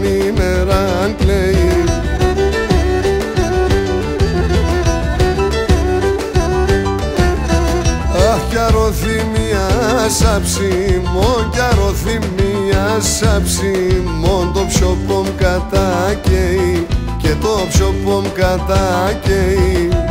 ημέρα κλαίει. Αχ, κι αρωθυμία σαν ψημόν, κι αρωθυμία σαν ψημόν, το ψωπόμ κατάκαιει και το ψωπόμ κατάκαιει.